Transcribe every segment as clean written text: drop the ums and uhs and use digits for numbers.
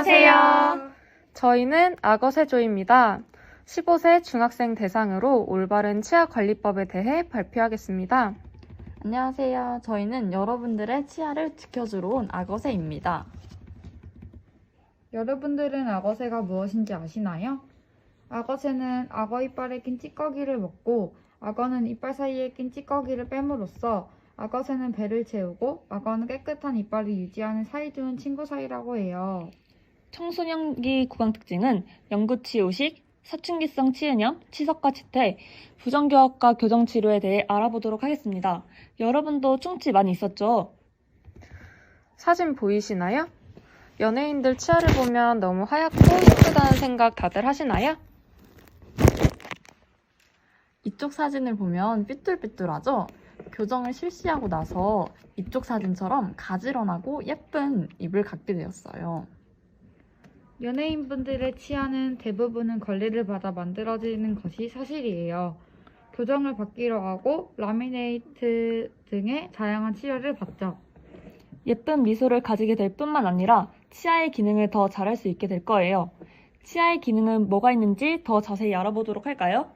안녕하세요. 저희는 악어새조입니다. 15세 중학생 대상으로 올바른 치아관리법에 대해 발표하겠습니다. 안녕하세요. 저희는 여러분들의 치아를 지켜주러 온 악어새입니다. 여러분들은 악어새가 무엇인지 아시나요? 악어새는 악어 이빨에 낀 찌꺼기를 먹고 악어는 이빨 사이에 낀 찌꺼기를 빼므로써 악어새는 배를 채우고 악어는 깨끗한 이빨을 유지하는 사이좋은 친구 사이라고 해요. 청소년기 구강 특징은 영구치유식, 사춘기성 치은염, 치석과 치태, 부정교합과 교정치료에 대해 알아보도록 하겠습니다. 여러분도 충치 많이 있었죠? 사진 보이시나요? 연예인들 치아를 보면 너무 하얗고 예쁘다는 생각 다들 하시나요? 이쪽 사진을 보면 삐뚤삐뚤하죠? 교정을 실시하고 나서 이쪽 사진처럼 가지런하고 예쁜 입을 갖게 되었어요. 연예인분들의 치아는 대부분은 관리를 받아 만들어지는 것이 사실이에요. 교정을 받기로 하고 라미네이트 등의 다양한 치료를 받죠. 예쁜 미소를 가지게 될 뿐만 아니라 치아의 기능을 더 잘할 수 있게 될 거예요. 치아의 기능은 뭐가 있는지 더 자세히 알아보도록 할까요?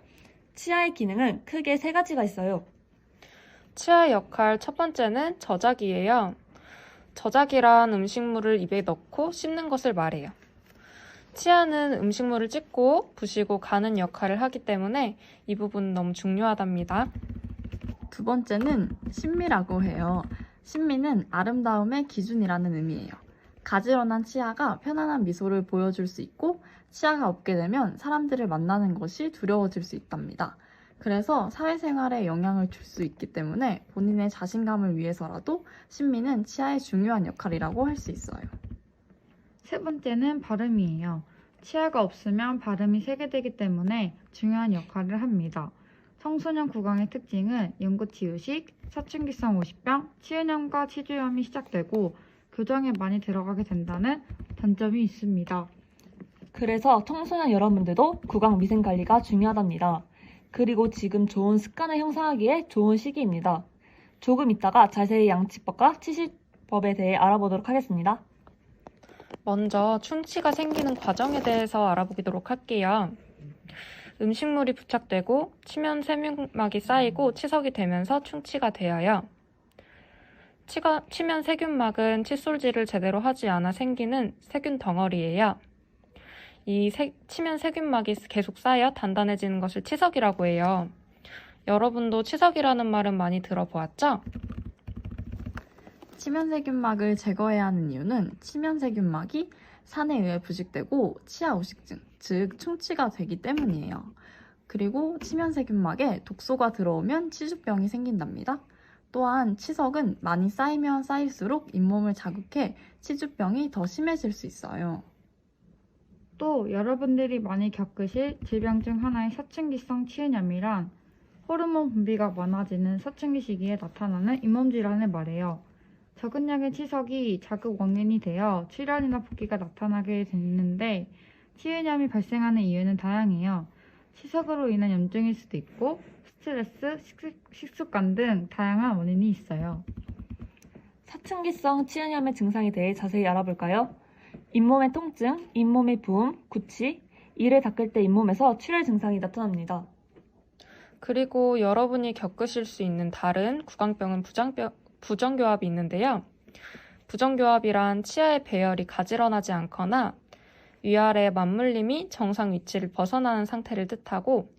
치아의 기능은 크게 3가지가 있어요. 치아의 역할 첫 번째는 저작이에요. 저작이란 음식물을 입에 넣고 씹는 것을 말해요. 치아는 음식물을 찢고 부시고 가는 역할을 하기 때문에 이 부분은 너무 중요하답니다. 두 번째는 신미라고 해요. 신미는 아름다움의 기준이라는 의미예요. 가지런한 치아가 편안한 미소를 보여줄 수 있고 치아가 없게 되면 사람들을 만나는 것이 두려워질 수 있답니다. 그래서 사회생활에 영향을 줄 수 있기 때문에 본인의 자신감을 위해서라도 신미는 치아의 중요한 역할이라고 할 수 있어요. 세 번째는 발음이에요. 치아가 없으면 발음이 세게되기 때문에 중요한 역할을 합니다. 청소년 구강의 특징은 영구치유식, 사춘기성 오십병, 치은염과 치주염이 시작되고 교정에 많이 들어가게 된다는 단점이 있습니다. 그래서 청소년 여러분들도 구강 위생 관리가 중요하답니다. 그리고 지금 좋은 습관을 형성하기에 좋은 시기입니다. 조금 있다가 자세히 양치법과 치실법에 대해 알아보도록 하겠습니다. 먼저 충치가 생기는 과정에 대해서 알아보도록 할게요. 음식물이 부착되고 치면 세균막이 쌓이고 치석이 되면서 충치가 되어요. 치면 세균막은 칫솔질을 제대로 하지 않아 생기는 세균 덩어리예요. 이 치면 세균막이 계속 쌓여 단단해지는 것을 치석이라고 해요. 여러분도 치석이라는 말은 많이 들어보았죠? 치면세균막을 제거해야 하는 이유는 치면세균막이 산에 의해 부식되고 치아 우식증, 즉 충치가 되기 때문이에요. 그리고 치면세균막에 독소가 들어오면 치주병이 생긴답니다. 또한 치석은 많이 쌓이면 쌓일수록 잇몸을 자극해 치주병이 더 심해질 수 있어요. 또 여러분들이 많이 겪으실 질병 중 하나의 사춘기성 치은염이란 호르몬 분비가 많아지는 사춘기 시기에 나타나는 잇몸 질환을 말해요. 적은 양의 치석이 자극 원인이 되어 출혈이나 붓기가 나타나게 되는데 치은염이 발생하는 이유는 다양해요. 치석으로 인한 염증일 수도 있고 스트레스, 식습관 등 다양한 원인이 있어요. 사춘기성 치은염의 증상에 대해 자세히 알아볼까요? 잇몸의 통증, 잇몸의 부음, 구취, 이를 닦을 때 잇몸에서 출혈 증상이 나타납니다. 그리고 여러분이 겪으실 수 있는 다른 구강병은 부정교합이 있는데요. 부정교합이란 치아의 배열이 가지런하지 않거나 위아래 맞물림이 정상 위치를 벗어나는 상태를 뜻하고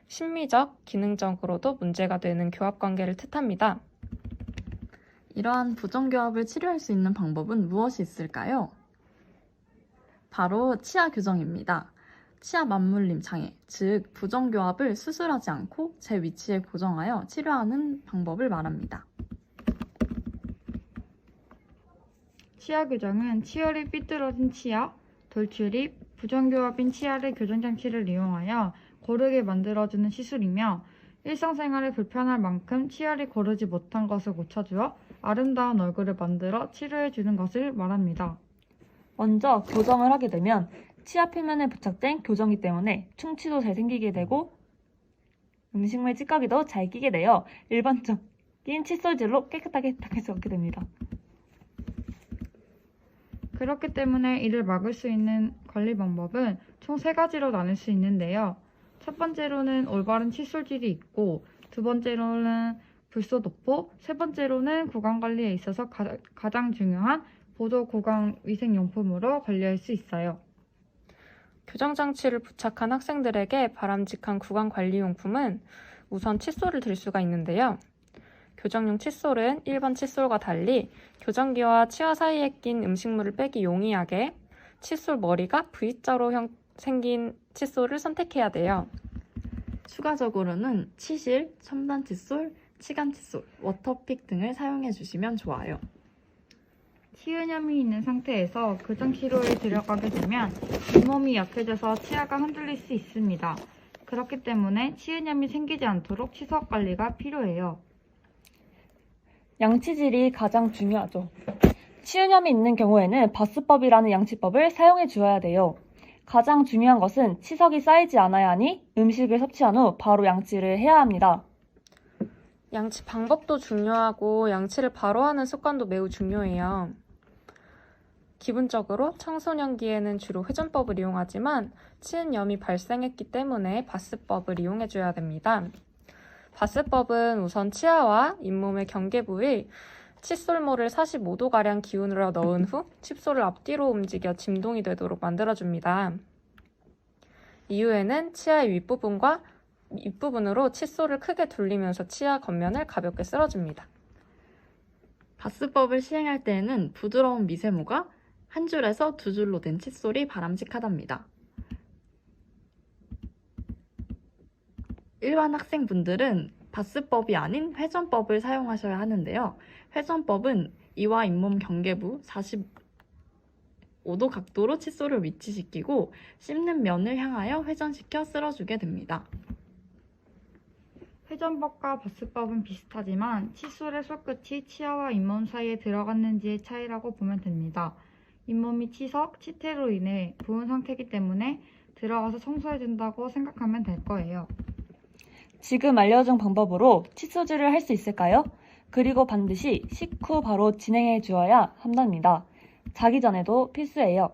심미적, 기능적으로도 문제가 되는 교합관계를 뜻합니다. 이러한 부정교합을 치료할 수 있는 방법은 무엇이 있을까요? 바로 치아 교정입니다. 치아 맞물림 장애, 즉 부정교합을 수술하지 않고 제 위치에 고정하여 치료하는 방법을 말합니다. 치아 교정은 치열이 삐뚤어진 치아, 돌출입, 부정교합인 치아의 교정장치를 이용하여 고르게 만들어주는 시술이며 일상생활에 불편할 만큼 치열이 고르지 못한 것을 고쳐주어 아름다운 얼굴을 만들어 치료해주는 것을 말합니다. 먼저 교정을 하게 되면 치아 표면에 부착된 교정기 때문에 충치도 잘 생기게 되고 음식물 찌꺼기도 잘 끼게 되어 일반적인 칫솔질로 깨끗하게 닦을 수 없게 됩니다. 그렇기 때문에 이를 막을 수 있는 관리 방법은 총 3가지로 나눌 수 있는데요. 첫 번째로는 올바른 칫솔질이 있고, 두 번째로는 불소도포, 세 번째로는 구강관리에 있어서 가장 중요한 보조 구강 위생용품으로 관리할 수 있어요. 교정장치를 부착한 학생들에게 바람직한 구강관리용품은 우선 칫솔을 들 수가 있는데요. 교정용 칫솔은 일반 칫솔과 달리 교정기와 치아 사이에 낀 음식물을 빼기 용이하게 칫솔 머리가 V자로 생긴 칫솔을 선택해야 돼요. 추가적으로는 치실, 첨단 칫솔, 치간 칫솔, 워터픽 등을 사용해 주시면 좋아요. 치은염이 있는 상태에서 교정치료에 들어가게 되면 잇몸이 약해져서 치아가 흔들릴 수 있습니다. 그렇기 때문에 치은염이 생기지 않도록 치석 관리가 필요해요. 양치질이 가장 중요하죠. 치은염이 있는 경우에는 바스법이라는 양치법을 사용해 주어야 돼요. 가장 중요한 것은 치석이 쌓이지 않아야 하니 음식을 섭취한 후 바로 양치를 해야 합니다. 양치 방법도 중요하고 양치를 바로 하는 습관도 매우 중요해요. 기본적으로 청소년기에는 주로 회전법을 이용하지만 치은염이 발생했기 때문에 바스법을 이용해줘야 됩니다. 바스법은 우선 치아와 잇몸의 경계 부위 칫솔모를 45도가량 기울여 넣은 후 칫솔을 앞뒤로 움직여 진동이 되도록 만들어줍니다. 이후에는 치아의 윗부분으로 칫솔을 크게 돌리면서 치아 겉면을 가볍게 쓸어줍니다. 바스법을 시행할 때에는 부드러운 미세모가 한 줄에서 2줄로 된 칫솔이 바람직하답니다. 일반 학생분들은 바스법이 아닌 회전법을 사용하셔야 하는데요. 회전법은 이와 잇몸 경계부 45도 각도로 칫솔을 위치시키고 씹는 면을 향하여 회전시켜 쓸어주게 됩니다. 회전법과 바스법은 비슷하지만 칫솔의 솔끝이 치아와 잇몸 사이에 들어갔는지의 차이라고 보면 됩니다. 잇몸이 치석, 치태로 인해 부은 상태이기 때문에 들어가서 청소해준다고 생각하면 될 거예요. 지금 알려준 방법으로 칫솔질을 할 수 있을까요? 그리고 반드시 식후 바로 진행해 주어야 한답니다. 자기 전에도 필수예요.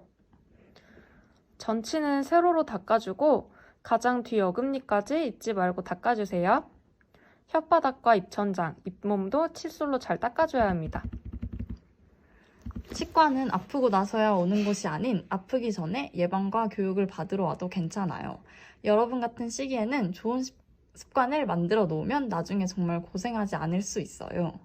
전치는 세로로 닦아주고 가장 뒤 어금니까지 잊지 말고 닦아주세요. 혓바닥과 입천장, 잇몸도 칫솔로 잘 닦아줘야 합니다. 치과는 아프고 나서야 오는 곳이 아닌 아프기 전에 예방과 교육을 받으러 와도 괜찮아요. 여러분 같은 시기에는 좋은 습관을 만들어 놓으면 나중에 정말 고생하지 않을 수 있어요.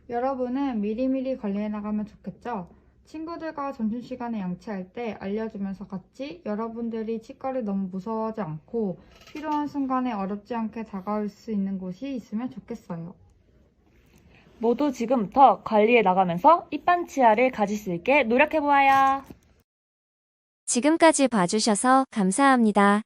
여러분은 미리미리 관리해 나가면 좋겠죠? 친구들과 점심시간에 양치할 때 알려주면서 같이 여러분들이 치과를 너무 무서워하지 않고 필요한 순간에 어렵지 않게 다가올 수 있는 곳이 있으면 좋겠어요. 모두 지금부터 관리해 나가면서 이쁜 치아를 가질 수 있게 노력해보아요. 지금까지 봐주셔서 감사합니다.